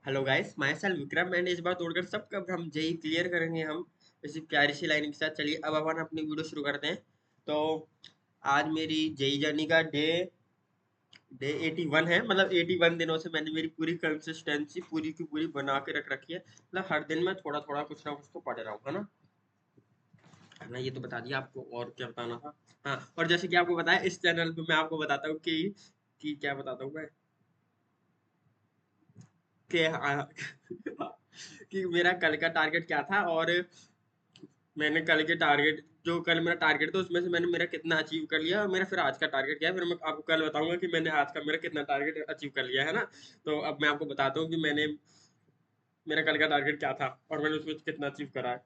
Hello guys, my self Vikram and इस बार तोड़कर सब कब हम जेई क्लियर करेंगे हम इसी प्यारी सी लाइन के साथ। चलिए अब अपन अपनी वीडियो शुरू करते हैं। तो आज मेरी जेई जर्नी का डे 81 है। मतलब 81 दिनों से मैंने मेरी पूरी कंसिस्टेंसी पूरी की पूरी बना के रख रखी है। मतलब हर दिन मैं थोड़ा थोड़ा कुछ ना कुछ तो पढ़ रहा हूँ, है ना। है ना, ये तो बता दिया आपको, और क्या बताना था। हाँ, और जैसे कि आपको बताया, इस चैनल पे मैं आपको बताता हूँ कि क्या बताता हूँ मैं कि कि मेरा कल का टारगेट क्या था, और मैंने कल के टारगेट, जो कल मेरा टारगेट था उसमें से मैंने मेरा कितना अचीव कर लिया, और मेरा फिर आज का टारगेट क्या है। फिर मैं आपको कल बताऊंगा कि मैंने आज का मेरा कितना टारगेट अचीव कर लिया, है ना। तो अब मैं आपको बताता हूँ कि मैंने मेरा कल का टारगेट क्या था और मैंने उसमें कितना अचीव करा है।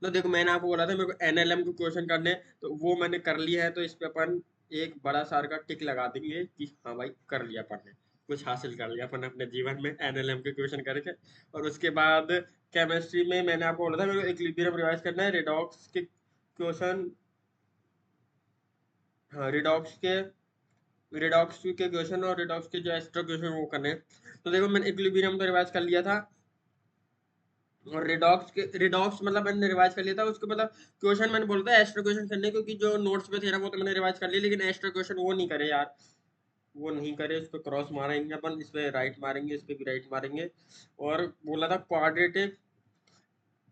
तो देखो, मैंने आपको बोला था मेरे को एनएलएम के क्वेश्चन करने हैं, तो वो मैंने कर लिया है। तो इस पे अपन एक बड़ा सार का टिक लगा देंगे कि हाँ भाई, कर लिया अपन ने, कुछ हासिल कर लिया अपन अपने जीवन में एनएलएम के क्वेश्चन करके। और उसके बाद केमिस्ट्री में मैंने आपको बोला था मेरे को इक्विलिब्रियम रिवाइज करना है, रिडॉक्स के क्वेश्चन। हाँ, रिडॉक्स के क्वेश्चन और रिडॉक्स के जो एक्स्ट्रा क्वेश्चन वो करने हैं। तो देखो, मैंने इक्विलिब्रियम तो रिवाइज कर लिया था, और रिडॉक्स मतलब मैंने रिवाइज कर लिया था उसको। मतलब क्वेश्चन मैंने बोला था एक्स्ट्रा क्वेश्चन करने, क्योंकि जो नोट्स पे थे ना वो तो मैंने रिवाइज कर लिया, लेकिन एक्स्ट्रा क्वेश्चन वो नहीं करे यार। वो नहीं करे, इस पे क्रॉस मारेंगे अपन, इस पे राइट मारेंगे, इस पे भी राइट मारेंगे। और बोला था क्वाड्रेटिक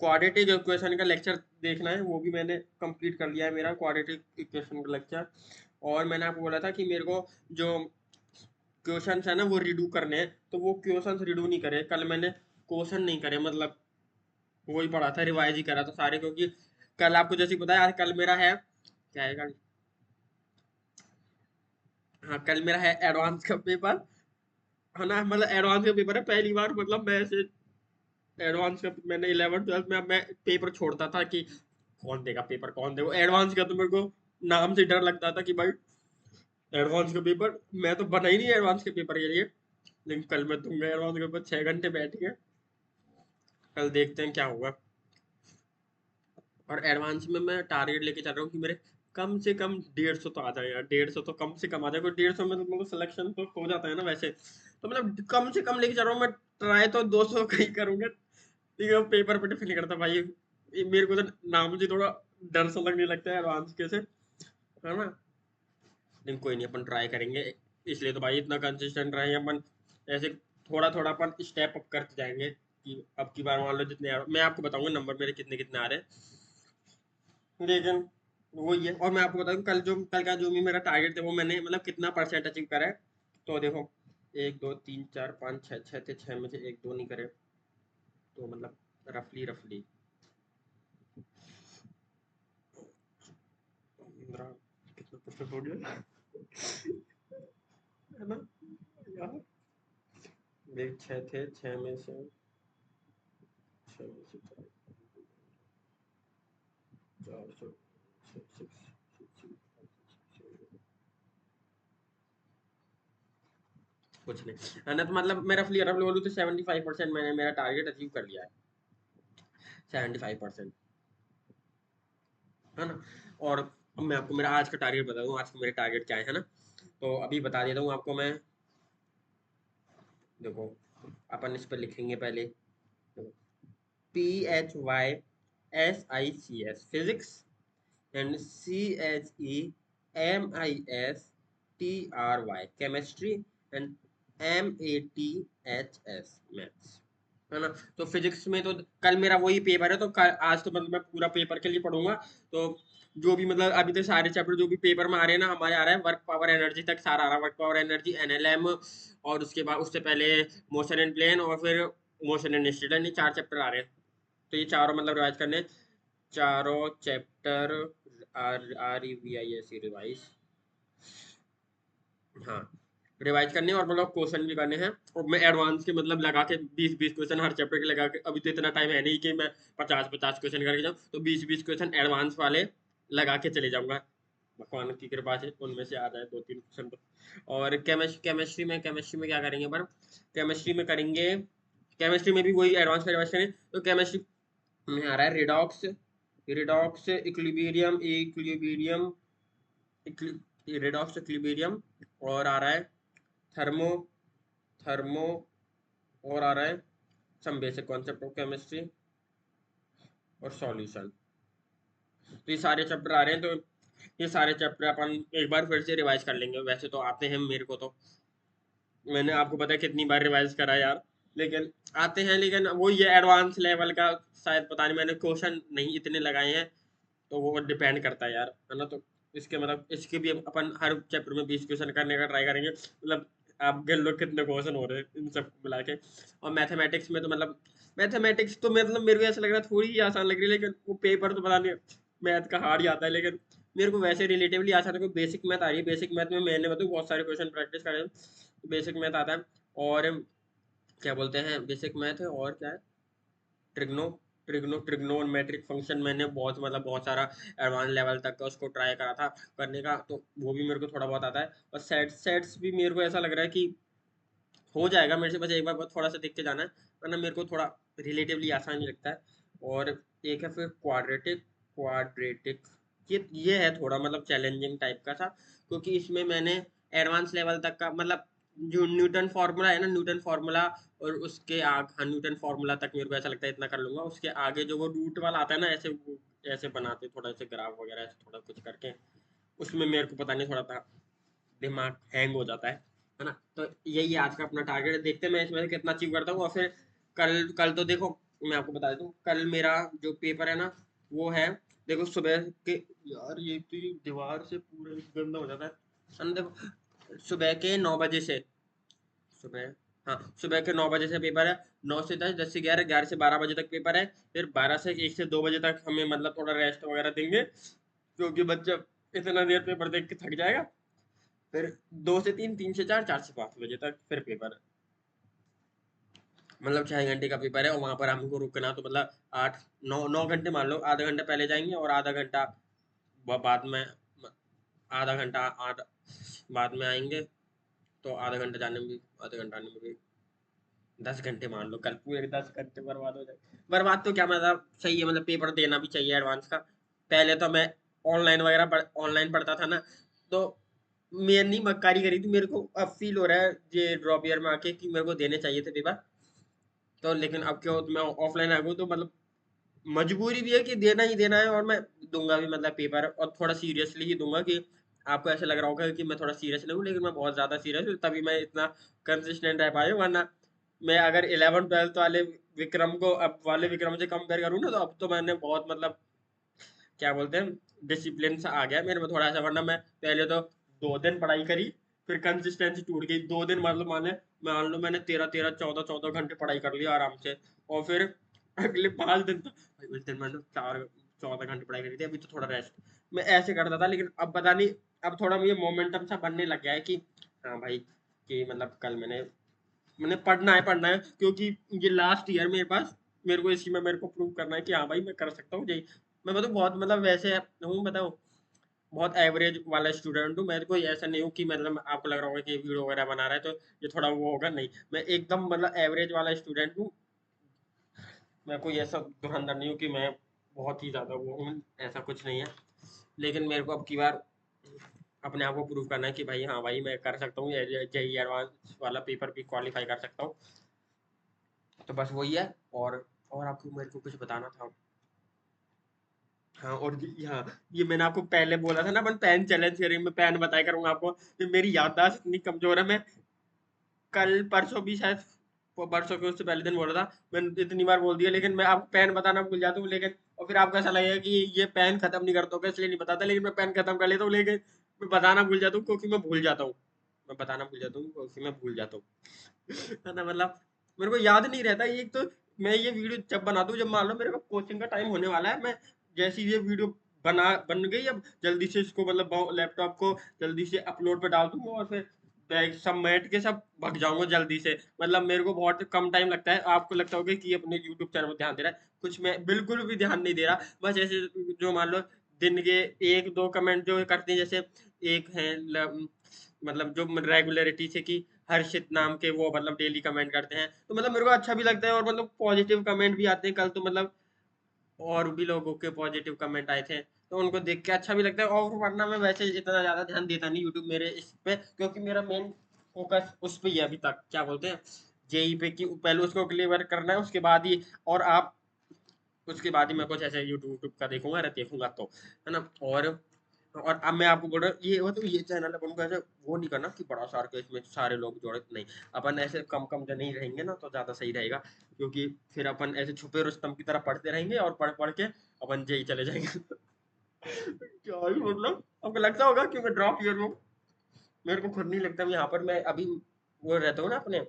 क्वाड्रेटिक इक्वेशन का लेक्चर देखना है, वो भी मैंने कंप्लीट कर लिया है, मेरा क्वाड्रेटिक इक्वेशन का लेक्चर। और मैंने आपको बोला था कि मेरे को जो क्वेश्चंस है ना वो रिडू करने हैं, तो वो क्वेश्चंस रिडू नहीं करे कल मैंने, क्वेश्चन नहीं करे, मतलब वही पढ़ा था, रिवाइज ही करा था सारे। क्योंकि कल आपको जैसे बताया, आज कल मेरा है क्या है कल। हाँ, कल मेरा है एडवांस का पेपर, है ना। मतलब एडवांस का पेपर है पहली बार, मतलब मैं ऐसे एडवांस का मैंने 11th 12th में, अब मैं पेपर छोड़ता था कि कौन देगा पेपर, कौन देगा एडवांस का। तो मेरे को नाम से डर लगता था कि भाई एडवांस का पेपर, मैं तो बना ही नहीं एडवांस के पेपर के लिए। लेकिन कल मैं दूंगा एडवांस के पेपर, 6 घंटे बैठ के। कल देखते हैं क्या होगा। और एडवांस में मैं टारगेट लेके चल रहा हूँ कि मेरे कम से कम 150 तो आ जाए यार, 150 तो कम से कम आ जाए। कोई 150 में तो मतलब सिलेक्शन तो हो जाता है ना वैसे। तो मतलब कम से कम लेके चल रहा हूँ मैं। ट्राई तो 200 का ही करूंगा, लेकिन पेपर पे डिफर नहीं करता भाई। ये मेरे को तो नाम से थोड़ा डर सा लगने लगता है एडवांस के से, है ना। लेकिन कोई नहीं, अपन ट्राई करेंगे। इसलिए तो भाई इतना कंसिस्टेंट रहे अपन, ऐसे थोड़ा थोड़ा अपन स्टेप अप करते जाएंगे कि अब की बार मान लो जितने मैं आपको बताऊंगा नंबर मेरे कितने कितने आ रहे हैं। लेकिन वही है। और मैं आपको बताऊँ, कल का जो भी मेरा टारगेट था वो मैंने मतलब कितना परसेंट अचीव करा है। तो देखो, 1 2 3 4 5 6, 6 में से एक दो नहीं करे, तो मतलब रफली रफली 15 कितना परसेंट हो गया, है ना यार। एक 6 थे, 6 में से 400, कुछ नहीं, है ना। तो मतलब मैं रफली रफली बोलूँ तो 75% मैंने मेरा टारगेट अचीव कर लिया है। 75%, है ना। और अब मैं आपको मेरा आज का टारगेट बता दूं, आज के मेरे टारगेट क्या है ना। तो अभी बता देता हूँ आपको मैं। देखो, अपन इस पर लिखेंगे पहले। PHYSICS physics, and CHEMISTRY chemistry, and MATHS maths, है ना। तो फिजिक्स में तो कल मेरा वही पेपर है, तो आज तो मतलब मैं पूरा पेपर के लिए पढ़ूंगा। तो जो भी मतलब अभी तो सारे चैप्टर जो भी पेपर में आ रहे हैं ना, हमारे आ रहा है वर्क पावर एनर्जी तक सारा आ रहा है, वर्क पावर एनर्जी, एनएलएम, और उसके बाद उससे पहले मोशन एंड प्लेन, और फिर मोशन एंड इंस्टेंट, ये 4 चैप्टर आ रहे हैं। तो ये चारों मतलब रिवाइज करने हैं। चारों चैप्टर REVISE रिवाइज, हाँ, रिवाइज करने हैं। और मतलब क्वेश्चन भी करने हैं। और मैं एडवांस के मतलब लगा के 20-20 क्वेश्चन हर चैप्टर के लगा के, अभी तो इतना टाइम है नहीं कि मैं 50-50 क्वेश्चन करके जाऊँ, तो 20-20 क्वेश्चन एडवांस वाले लगा के चले जाऊंगा। भगवान की कृपा से उनमें से आ जाए 2-3 क्वेश्चन तो। और केमिस्ट्री में क्या करेंगे पर, केमिस्ट्री में भी वही एडवांस का रिवाइज करें। तो केमिस्ट्री में आ रहा है redox, equilibrium equilibrium redox equilibrium, और आ रहा है थर्मो थर्मो, और आ रहा है some basic concept of chemistry और सॉल्यूशन। तो ये सारे चैप्टर आ रहे हैं, तो ये सारे चैप्टर अपन एक बार फिर से रिवाइज कर लेंगे। वैसे तो आते हैं मेरे को, तो मैंने आपको पता है कितनी बार रिवाइज करा यार, लेकिन आते हैं। लेकिन वो ये एडवांस लेवल का शायद पता नहीं, मैंने क्वेश्चन नहीं इतने लगाए हैं, तो वो डिपेंड करता है यार, है ना। तो इसके मतलब इसके भी अपन हर चैप्टर में 20 क्वेश्चन करने का ट्राई करेंगे, मतलब आप गिन लो कितने क्वेश्चन हो रहे हैं इन सब मिला के। और मैथमेटिक्स में तो मतलब मैथमेटिक्स तो मतलब मेरे को ऐसा लग रहा है थोड़ी ही आसान लग रही है, लेकिन वो पेपर तो पता नहीं मैथ का हार्ड ही आता है। लेकिन मेरे को वैसे रिलेटिवली आसान है, क्योंकि बेसिक मैथ आ रही है। बेसिक मैथ में मैंने मतलब बहुत सारे क्वेश्चन प्रैक्टिस करे हैं, तो बेसिक मैथ आता है। और क्या बोलते हैं, बेसिक मैथ है और क्या है, ट्रिग्नो ट्रिग्नोमेट्रिक फंक्शन मैंने बहुत मतलब बहुत सारा एडवांस लेवल तक का उसको ट्राई करा था करने का, तो वो भी मेरे को थोड़ा बहुत आता है। और सेट्स भी मेरे को ऐसा लग रहा है कि हो जाएगा मेरे से, बस एक बार बस थोड़ा सा देख के जाना है, वरना मेरे को थोड़ा रिलेटिवली आसान ही लगता है। और एक है फिर क्वाड्रेटिक, ये है थोड़ा मतलब चैलेंजिंग टाइप का था, क्योंकि इसमें मैंने एडवांस लेवल तक का मतलब जो न्यूटन फार्मूला है ना, न्यूटन फार्मूला, और उसके आग हाँ न्यूटन फार्मूला तक मेरे को ऐसा लगता है इतना कर लूंगा। उसके आगे जो वो रूट वाला आता है ना, ऐसे ऐसे बनाते थोड़ा ऐसे ग्राफ वगैरह ऐसे थोड़ा कुछ करके, उसमें मेरे को पता नहीं थोड़ा सा दिमाग हैंग हो जाता है ना। तो यही आज का अपना टारगेट है, देखते हैं मैं इसमें से कितना अचीव करता हूँ। और फिर कल कल तो देखो, मैं आपको बता देता हूँ, कल मेरा जो पेपर है ना वो है, देखो सुबह के, यार ये तो ये दीवार से पूरा गंदा हो जाता है ना। देखो सुबह के 9 बजे से, सुबह हाँ सुबह के 9 बजे से पेपर है, 9 से 10, 10 से 11, 11 से 12 बजे तक पेपर है। फिर 12 से 1 से 2 बजे तक हमें मतलब थोड़ा रेस्ट वगैरह देंगे, क्योंकि बच्चा इतना देर पेपर देख के थक जाएगा। फिर 2 से 3, 3 से 4, 4 से 5 बजे तक फिर पेपर है, मतलब 6 घंटे का पेपर है। और वहां पर हमको रुकना तो मतलब 8 9 9 घंटे मान लो, आधा घंटा पहले जाएंगे और आधा घंटा बाद में, आधा घंटा बाद में आएंगे। तो आधा घंटा जाने में भी, आधा घंटा आने में भी, 10 घंटे मान लो, कल पूरे 10 घंटे बर्बाद हो जाए। बर्बाद तो क्या मतलब सही है, मतलब पेपर देना भी चाहिए एडवांस का। पहले तो मैं ऑनलाइन पढ़ता था ना, तो मैंने मक्कारी करी थी, मेरे को अब फील हो रहा है ये ड्रॉप ईयर में आके कि मेरे को देने चाहिए थे पेपर। तो लेकिन अब क्या हो, मैं ऑफलाइन आ गया हूँ, तो मतलब मजबूरी भी है कि देना ही देना है, और मैं दूंगा भी मतलब पेपर, और थोड़ा सीरियसली ही दूंगा। कि आपको ऐसा लग रहा होगा कि मैं थोड़ा सीरियस नहीं हूँ, लेकिन मैं बहुत ज्यादा सीरियस हूँ, तभी मैं इतना कंसिस्टेंट रह पाया हूँ। वरना मैं अगर 11th 12th वाले विक्रम को अब वाले विक्रम से कंपेयर करूँ ना, तो अब तो मैंने बहुत मतलब क्या बोलते हैं डिसिप्लिन सा आ गया मेरे में थोड़ा सा। वरना मैं पहले तो 2 दिन पढ़ाई करी, फिर कंसिस्टेंसी टूट गई। 2 दिन मतलब मान लो मैंने 13 13 14 14 घंटे पढ़ाई कर लिया आराम से, और फिर अगले 5 दिन तो भाई, उस दिन मैंने 4 14 घंटे पढ़ाई करी थी, अभी तो थोड़ा रेस्ट। मैं ऐसे करता था, लेकिन अब पता नहीं, अब थोड़ा मुझे मोमेंटम सा बनने लग गया है कि हाँ भाई, कि मतलब कल मैंने मैंने पढ़ना है, क्योंकि ये लास्ट ईयर मेरे पास, मेरे को इसी में मेरे को प्रूव करना है कि हाँ भाई मैं कर सकता हूँ। यही मैं मतलब बहुत मतलब वैसे हूँ, बताओ बहुत एवरेज वाला स्टूडेंट हूँ। मेरे को ऐसा नहीं हूँ कि मतलब आपको लग रहा होगा कि ये वीडियो वगैरह बना रहा है तो ये थोड़ा वो होगा, नहीं। मैं एकदम मतलब एवरेज वाला स्टूडेंट हूँ। मैं कोई ऐसा धुरंधर नहीं हूँ कि मैं बहुत ही ज्यादा वो हूँ, ऐसा कुछ नहीं है। लेकिन मेरे को अब की बार अपने आप को प्रूव करना है कि भाई हाँ भाई मैं कर सकता हूँ, जेई एडवांस वाला पेपर भी क्वालिफाई कर सकता हूँ। तो बस वही है। और आपको मेरे को कुछ बताना था। हाँ, और हाँ, ये मैंने आपको पहले बोला था ना, अपन पेन चैलेंज करेंगे, मैं पेन बताया करूंगा आपको। ये मेरी याददाश्त इतनी कमजोर है, मैं कल परसों भी शायद, वो परसों के उससे पहले दिन बोला था, मैंने इतनी बार बोल दिया, लेकिन मैं आपको पेन बताना भूल जाता हूँ। लेकिन और फिर आपको ऐसा लगेगा कि ये पेन खत्म नहीं करता होगा इसलिए नहीं बताता, लेकिन मैं पेन खत्म कर लेता हूँ, लेकिन मैं बताना भूल जाता हूँ क्योंकि मैं भूल जाता हूँ। मैं बताना भूल जाता हूँ क्योंकि मैं भूल जाता हूँ है ना, मतलब मेरे को याद नहीं रहता। एक तो मैं ये वीडियो जब बनाता हूँ, जब मान लो मेरे को कोचिंग का टाइम होने वाला है, मैं जैसी ये वीडियो बन गई, अब जल्दी से इसको मतलब लैपटॉप को जल्दी से अपलोड पे डाल दूंगा, और फिर बैग सब मैट के सब भग जाऊंगा जल्दी से। मतलब मेरे को बहुत कम टाइम लगता है, आपको लगता होगा कि अपने यूट्यूब चैनल पर ध्यान दे रहा है, कुछ मैं बिल्कुल भी ध्यान नहीं दे रहा। बस ऐसे जो मान लो दिन के 1 2 कमेंट जो करते हैं, जैसे एक है मतलब जो रेगुलरिटी से कि हर्षित नाम के, वो मतलब डेली कमेंट करते हैं, तो मतलब मेरे को अच्छा भी लगता है, और मतलब पॉजिटिव कमेंट भी आते हैं। कल तो मतलब और भी लोगों के पॉजिटिव कमेंट आए थे, तो उनको देख के अच्छा भी लगता है। और वरना मैं वैसे इतना ज्यादा ध्यान देता नहीं यूट्यूब मेरे इस पे, क्योंकि मेरा मेन फोकस उस पे ही है अभी तक, क्या बोलते हैं, जेई पे, कि पहले उसको क्लियर करना है, उसके बाद ही, और आप उसके बाद ही मैं कुछ ऐसे यूट्यूब का देखूंगा, अरे देखूंगा तो, है ना। और अब मैं आपको बोल रहा हूँ, ये वो तो ये चैनल अपन को ऐसे वो नहीं करना कि बड़ा सार के इसमें सारे लोग जोड़े, नहीं, अपन ऐसे कम कम जन नहीं रहेंगे ना तो ज्यादा सही रहेगा, क्योंकि फिर अपन ऐसे छुपे रुस्तम की तरह पढ़ते रहेंगे और पढ़ पढ़ के अपन जेई चले जाएंगे। क्या ही मतलब, आपको लगता होगा कि मैं ड्रॉप ईयर में हूँ? मेरे को खुद नहीं लगता। यहाँ पर मैं अभी वो रहता हूँ ना अपने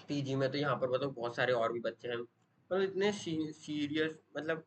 पीजी में, तो यहाँ पर बताओ बहुत सारे और भी बच्चे हैं, मतलब इतने सीरियस, मतलब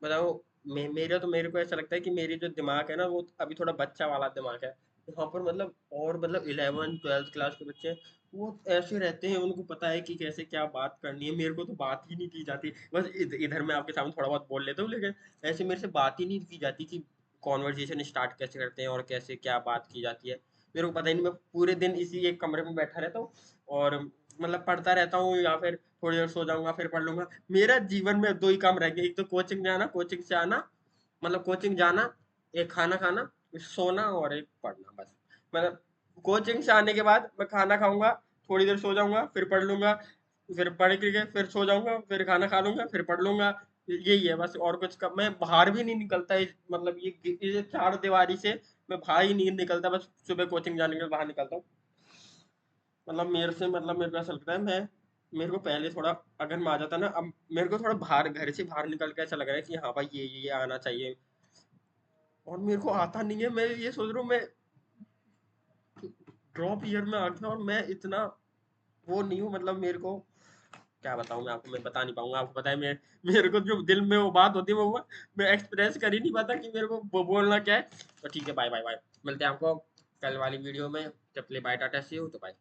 बताओ, मेरे को ऐसा लगता है कि मेरी जो दिमाग है ना वो अभी थोड़ा बच्चा वाला दिमाग है। यहाँ पर मतलब, और मतलब 11th 12th क्लास के बच्चे हैं, वो ऐसे रहते हैं, उनको पता है कि कैसे क्या बात करनी है। मेरे को तो बात ही नहीं की जाती, बस इधर मैं आपके सामने थोड़ा बहुत बोल लेता हूँ, लेकिन ऐसे मेरे से बात ही नहीं की जाती कि कॉन्वर्जेशन स्टार्ट कैसे करते हैं और कैसे क्या बात की जाती है। मेरे को पता ही नहीं, मैं पूरे दिन इसी एक कमरे में बैठा रहता हूँ और मतलब पढ़ता रहता हूँ, या फिर थोड़ी देर सो जाऊंगा फिर पढ़ लूंगा। मेरा जीवन में दो ही काम रह गए, एक तो कोचिंग जाना, कोचिंग से आना, मतलब कोचिंग जाना, एक खाना खाना, एक सोना और एक पढ़ना, बस। मतलब कोचिंग से आने के बाद मैं खाना खाऊंगा, थोड़ी देर सो जाऊंगा, फिर पढ़ लूंगा, फिर पढ़ के फिर सो जाऊंगा, फिर खाना खा लूंगा, फिर पढ़ लूंगा। यही है बस, और कुछ का मैं बाहर भी नहीं निकलता मतलब ये चार दीवारी से मैं बाहर ही नहीं निकलता, बस सुबह कोचिंग जाने के लिए बाहर निकलता हूँ। मतलब मेरे को ऐसा लगता है, मेरे को पहले थोड़ा अगर मैं आ जाता ना, अब मेरे को थोड़ा बाहर, घर से बाहर निकल के ऐसा लग रहा है कि हाँ भाई ये आना चाहिए, और मेरे को आता नहीं है। मैं ये सोच रहा हूँ, मैं ड्रॉप ईयर में आ गया और मैं इतना वो नहीं हूँ, मतलब मेरे को क्या बताऊँ मैं आपको, मैं बता नहीं पाऊंगा। आपको पता है, मेरे को जो दिल में वो बात होती है वो मैं एक्सप्रेस कर ही नहीं पाता कि मेरे को बोलना क्या है। तो ठीक है, बाय बाय बाय, मिलते हैं आपको कल वाली वीडियो में। जब play bye, tata see you, तो बाय।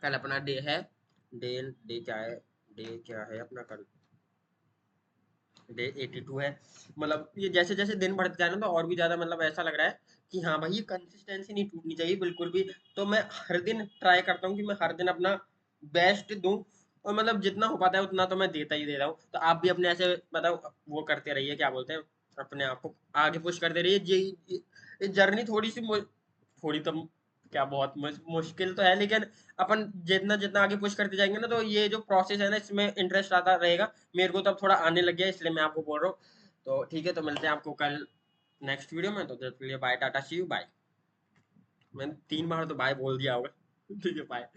कल अपना डे है, डे डे क्या है, डे क्या है अपना कल, डे 82 है। मतलब ये जैसे जैसे दिन बढ़ते जा रहे हैं तो और भी ज्यादा मतलब ऐसा लग रहा है कि हाँ भाई, ये कंसिस्टेंसी नहीं टूटनी चाहिए बिल्कुल भी। तो मैं हर दिन ट्राई करता हूँ कि मैं हर दिन अपना बेस्ट दूं, और मतलब जितना हो पाता है उतना तो मैं देता ही दे रहा हूँ। तो आप भी अपने ऐसे मतलब वो करते रहिए, क्या बोलते हैं, अपने आप को आगे पुश करते रहिए। ये जर्नी थोड़ी सी थोड़ी तो क्या, बहुत मुश्किल तो है, लेकिन अपन जितना जितना आगे पुश करते जाएंगे ना, तो ये जो प्रोसेस है ना, इसमें इंटरेस्ट आता रहेगा। मेरे को तो अब थोड़ा आने लग गया है, इसलिए मैं आपको बोल रहा हूँ। तो ठीक है, तो मिलते हैं आपको कल नेक्स्ट वीडियो में। तो तब लिए bye, tata see you bye. मैंने 3 बार तो बाय बोल दिया होगा। ठीक है, बाय।